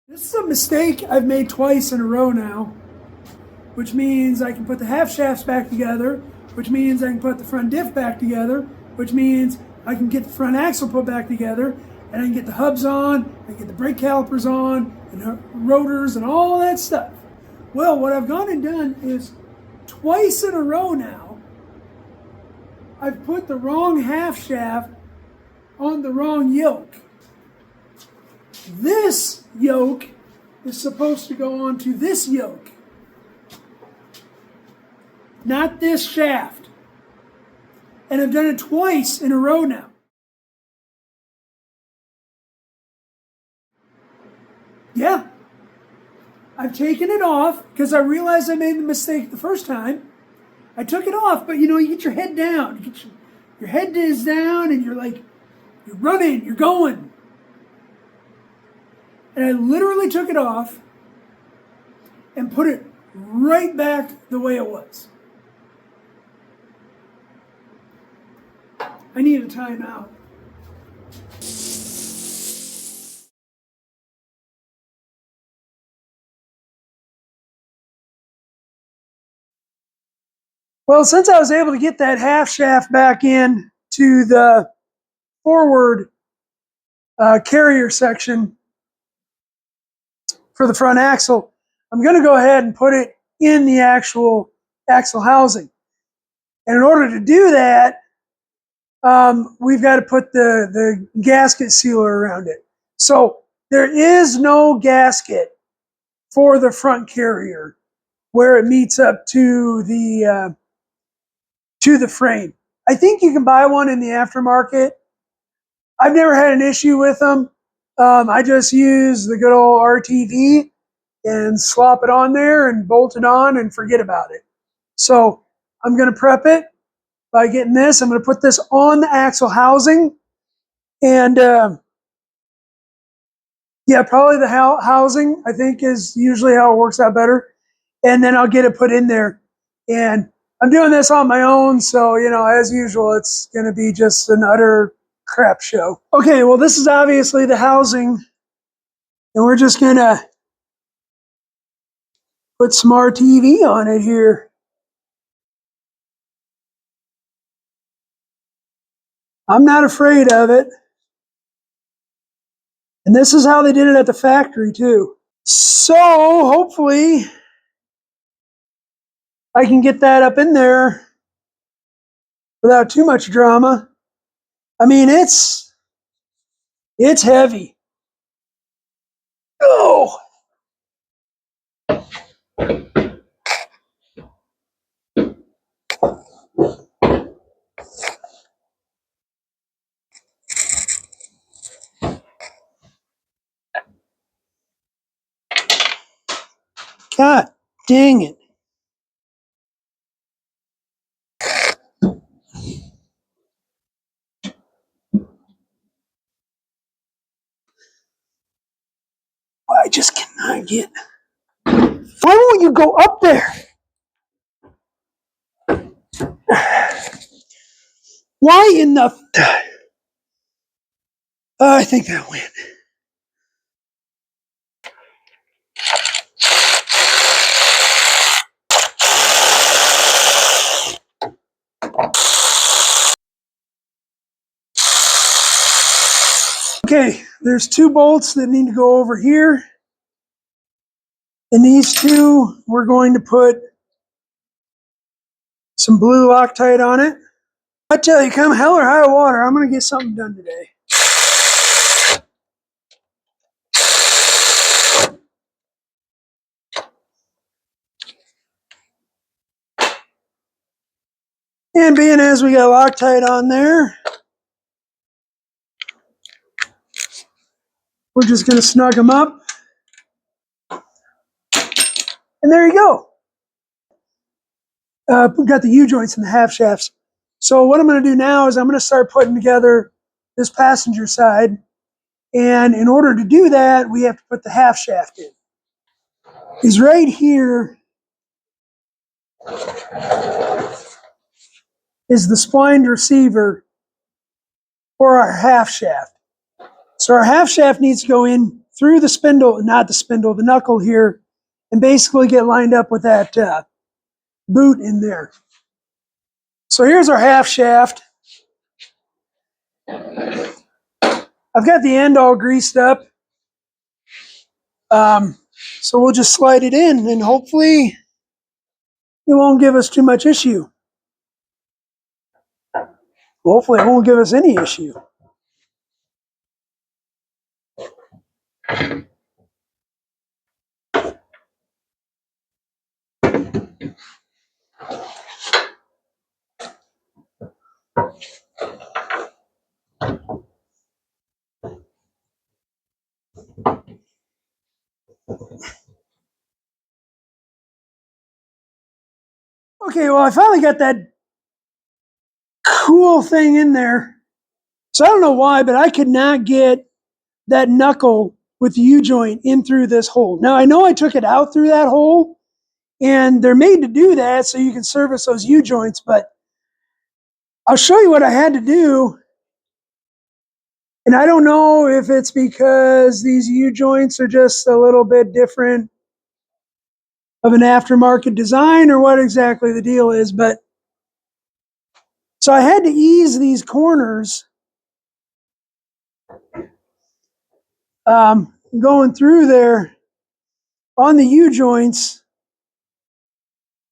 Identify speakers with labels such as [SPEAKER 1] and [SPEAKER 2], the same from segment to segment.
[SPEAKER 1] This is a mistake I've made twice in a row now, which means I can put the half shafts back together, which means I can put the front diff back together, which means I can get the front axle put back together, and I can get the hubs on, I can get the brake calipers on, and the rotors and all that stuff. Well, what I've gone and done is twice in a row now, I've put the wrong half shaft on the wrong yoke. This yoke is supposed to go onto this yoke, not this shaft. And I've done it twice in a row now. Yeah. I've taken it off because I realized I made the mistake the first time. I took it off, but you get your head down. Your head is down and you're running, you're going. And I literally took it off and put it right back the way it was. I need a timeout. Well, since I was able to get that half shaft back in to the forward carrier section for the front axle, I'm going to go ahead and put it in the actual axle housing. And in order to do that, we've got to put the gasket sealer around it. So there is no gasket for the front carrier where it meets up to the frame. I think you can buy one in the aftermarket. I've never had an issue with them. I just use the good old RTV and slop it on there and bolt it on and forget about it. So I'm going to prep it by getting this. I'm going to put this on the axle housing. And yeah, probably the housing, I think, is usually how it works out better. And then I'll get it put in there. And I'm doing this on my own, so, as usual, it's going to be just an utter crap show. Okay, well, this is obviously the housing, and we're just going to put some RTV on it here. I'm not afraid of it. And this is how they did it at the factory, too. So, hopefully, I can get that up in there without too much drama. I mean, it's heavy. Oh! God dang it. I just cannot get. Why won't you go up there? Why in the. I think that went. Okay, there's two bolts that need to go over here. And these two, we're going to put some blue Loctite on it. I tell you, come hell or high water, I'm going to get something done today. And being as we got Loctite on there, we're just going to snug them up. And there you go. We've got the U-joints and the half shafts. So what I'm going to do now is I'm going to start putting together this passenger side. And in order to do that, we have to put the half shaft in. Is right here is the splined receiver for our half shaft. So our half shaft needs to go in through the spindle, not the spindle, the knuckle here, and basically get lined up with that boot in there. So here's our half shaft. I've got the end all greased up. So we'll just slide it in and hopefully it won't give us too much issue. Hopefully it won't give us any issue. Okay, well, I finally got that cool thing in there. So I don't know why, but I could not get that knuckle with the U-joint in through this hole. Now, I know I took it out through that hole, and they're made to do that so you can service those U-joints, but I'll show you what I had to do. And I don't know if it's because these U-joints are just a little bit different of an aftermarket design or what exactly the deal is, but so I had to ease these corners going through there on the U-joints.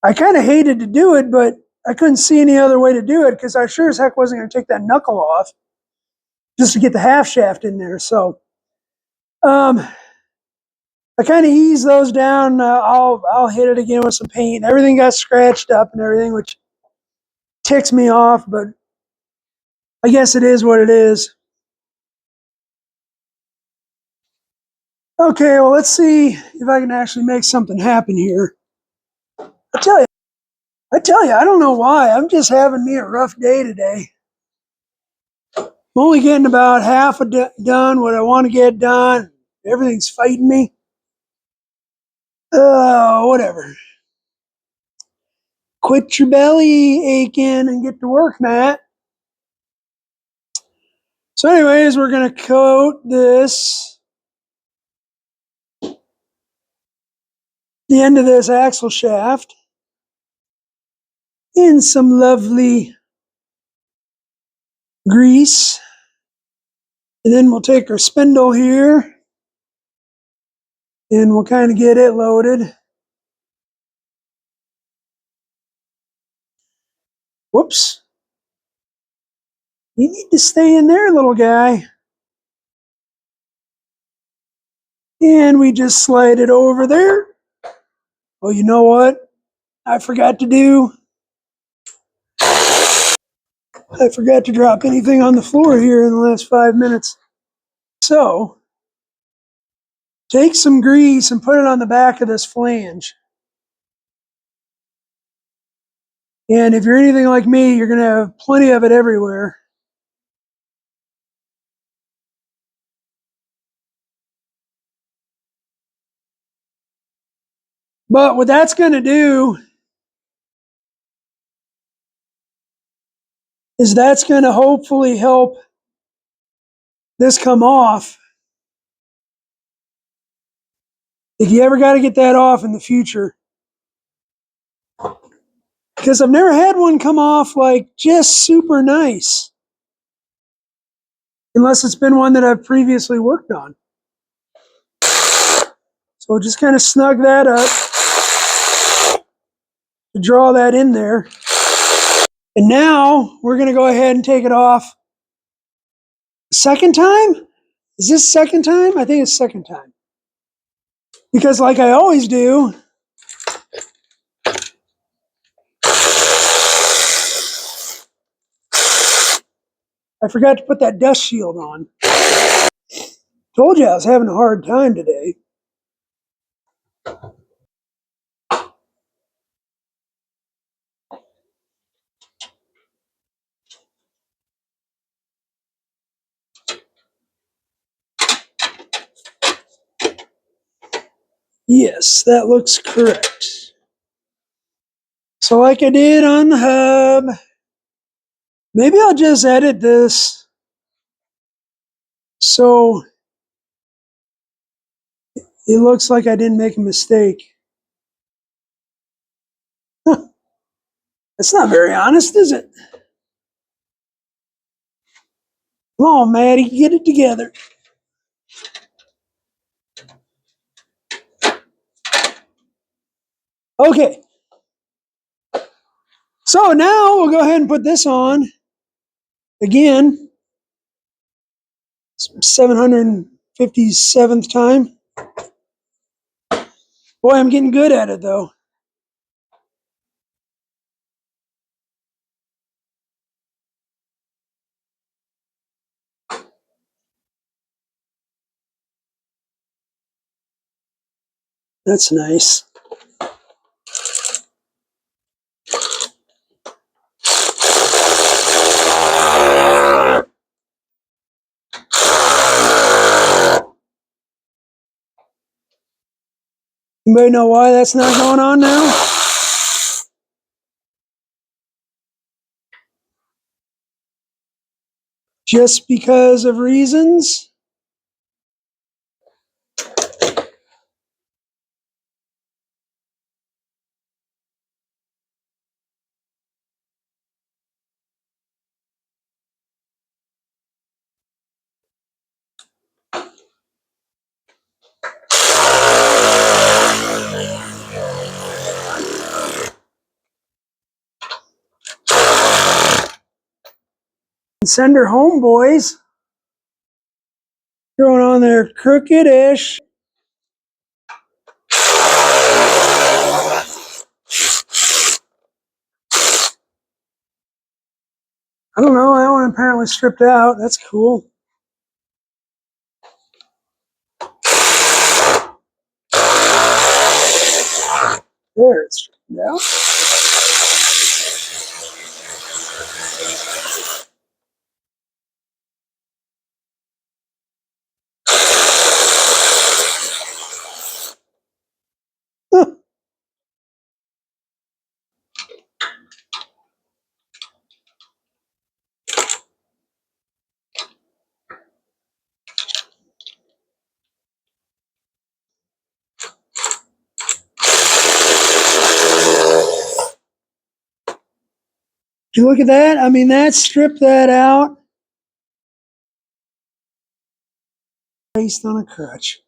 [SPEAKER 1] I kind of hated to do it, but I couldn't see any other way to do it because I sure as heck wasn't going to take that knuckle off just to get the half shaft in there. So I kind of eased those down. I'll hit it again with some paint. Everything got scratched up and everything, which ticks me off, but I guess it is what it is. Okay, well, let's see if I can actually make something happen here. I tell you, I don't know why. I'm just having me a rough day today. I'm only getting about half done what I want to get done. Everything's fighting me. Whatever. Quit your belly aching and get to work, Matt. So anyways, we're going to coat this, the end of this axle shaft, in some lovely grease. And then we'll take our spindle here and we'll kind of get it loaded. Whoops. You need to stay in there, little guy. And we just slide it over there. Oh, you know what I forgot to do? I forgot to drop anything on the floor here in the last 5 minutes. So, take some grease and put it on the back of this flange. And if you're anything like me, you're going to have plenty of it everywhere. But what that's going to do is that's going to hopefully help this come off. If you ever got to get that off in the future. Because I've never had one come off like just super nice. Unless it's been one that I've previously worked on. So just kind of snug that up to draw that in there. And now we're going to go ahead and take it off. Second time? Is this second time? I think it's second time. Because like I always do, I forgot to put that dust shield on. Told you I was having a hard time today. Yes, that looks correct. So like I did on the hub, maybe I'll just edit this so It looks like I didn't make a mistake. Huh. That's not very honest, is it? Come on, Maddie, get it together. Okay. So now we'll go ahead and put this on. Again, 757th time. Boy, I'm getting good at it though. That's nice. Anybody know why that's not going on now? Just because of reasons? Send her home, boys. Going on there crooked-ish. I don't know, that one apparently stripped out. That's cool. There, it's stripped out. Huh. You look at that? I mean, that stripped that out. Based on a crutch.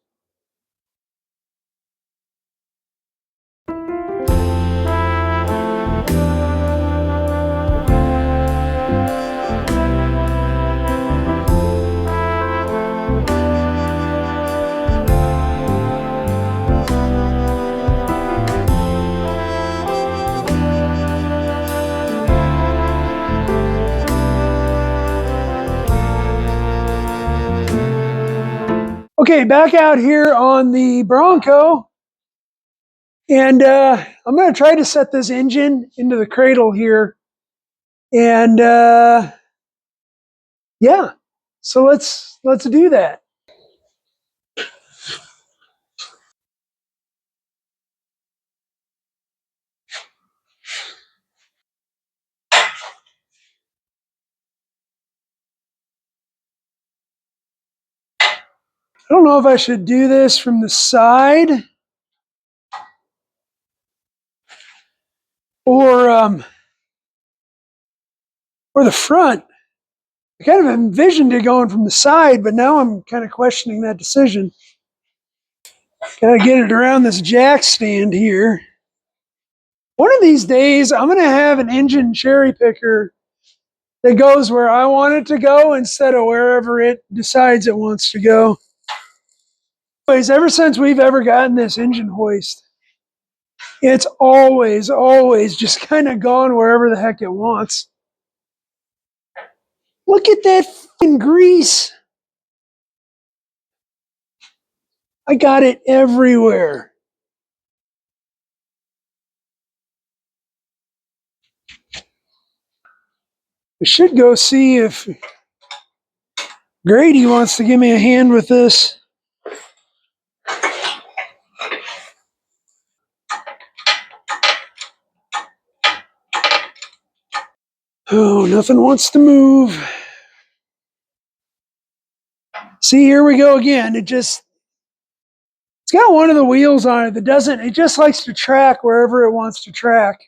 [SPEAKER 1] Okay, back out here on the Bronco. And I'm going to try to set this engine into the cradle here. And yeah, so let's do that. I don't know if I should do this from the side or the front. I kind of envisioned it going from the side, but now I'm kind of questioning that decision. Gotta get it around this jack stand here. One of these days, I'm going to have an engine cherry picker that goes where I want it to go instead of wherever it decides it wants to go. Anyways, ever since we've ever gotten this engine hoist, it's always just kind of gone wherever the heck it wants. Look at that f***ing grease. I got it everywhere. I should go see if Grady wants to give me a hand with this. Oh, nothing wants to move. See, here we go again. It just It's got one of the wheels on it that doesn't, it just likes to track wherever it wants to track.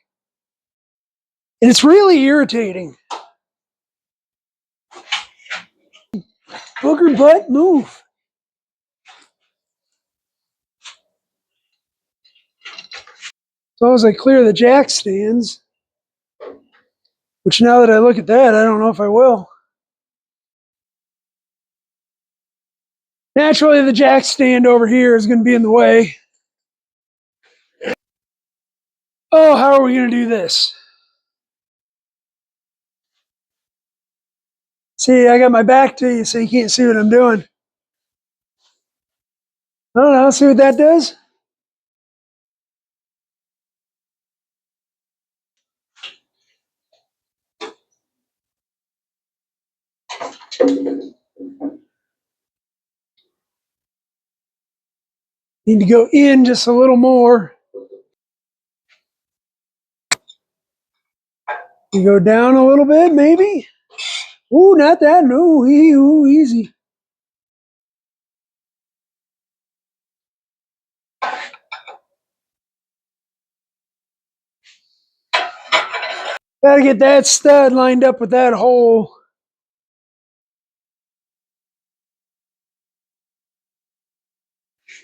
[SPEAKER 1] And it's really irritating. Booger butt, move. As long as I clear the jack stands, which now that I look at that, I don't know if I will. Naturally, the jack stand over here is going to be in the way. Oh, how are we going to do this? See, I got my back to you, so you can't see what I'm doing. I don't know. See what that does? Need to go in just a little more. You go down a little bit, maybe? Ooh, not that. No, ooh, easy. Gotta get that stud lined up with that hole.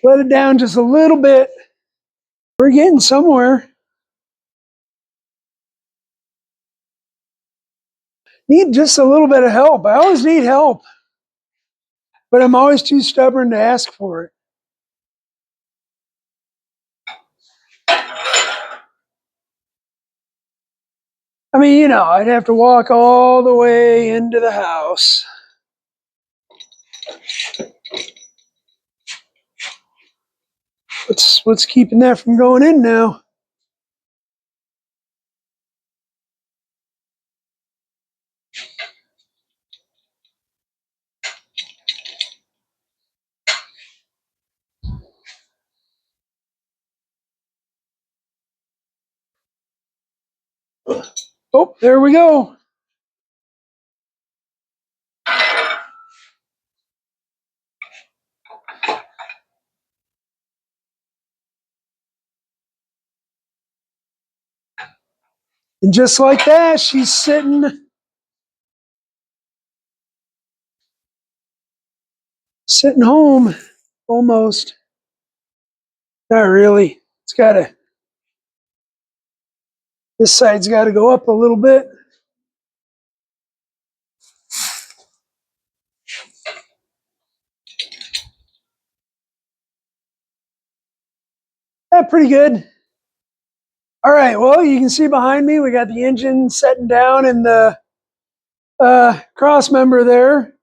[SPEAKER 1] Let it down just a little bit. We're getting somewhere. Need just a little bit of help. I always need help, but I'm always too stubborn to ask for it. I mean, you know, I'd have to walk all the way into the house. What's keeping that from going in now? Oh, there we go. And just like that, she's sitting home almost. Not really. This side's got to go up a little bit. Pretty good. All right, well, you can see behind me, we got the engine setting down in the cross member there.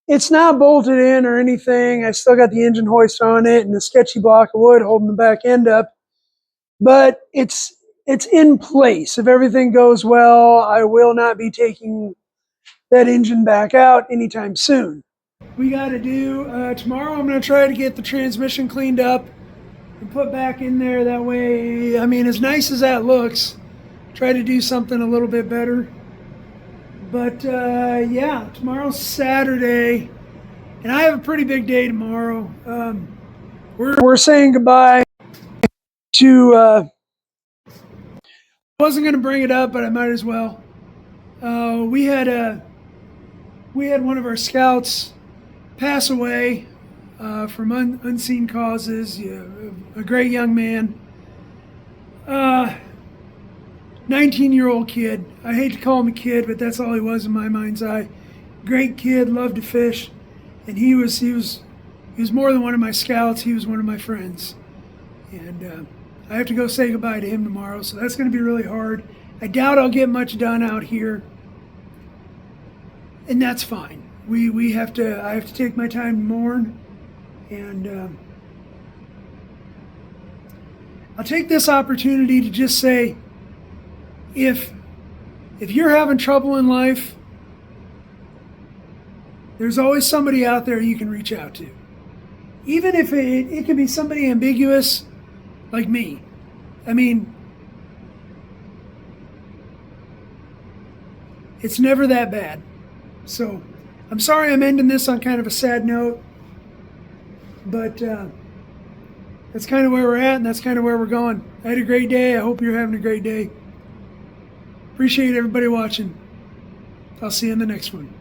[SPEAKER 1] It's not bolted in or anything. I still got the engine hoist on it and a sketchy block of wood holding the back end up. But it's in place. If everything goes well, I will not be taking that engine back out anytime soon. We got to do tomorrow. I'm going to try to get the transmission cleaned up and put back in there. That way, I mean, as nice as that looks, try to do something a little bit better. But yeah, tomorrow's Saturday, and I have a pretty big day tomorrow. We're saying goodbye to. I wasn't going to bring it up, but I might as well. We had one of our scouts pass away from unseen causes. Yeah, a great young man. 19-year-old kid. I hate to call him a kid, but that's all he was in my mind's eye. Great kid, loved to fish, and he was more than one of my scouts. He was one of my friends, and I have to go say goodbye to him tomorrow. So that's going to be really hard. I doubt I'll get much done out here, and that's fine. I have to take my time to mourn, and I'll take this opportunity to just say, if you're having trouble in life, there's always somebody out there you can reach out to. Even if it can be somebody ambiguous like me. I mean, it's never that bad. So I'm sorry I'm ending this on kind of a sad note, but that's kind of where we're at, and that's kind of where we're going. I had a great day. I hope you're having a great day. Appreciate everybody watching. I'll see you in the next one.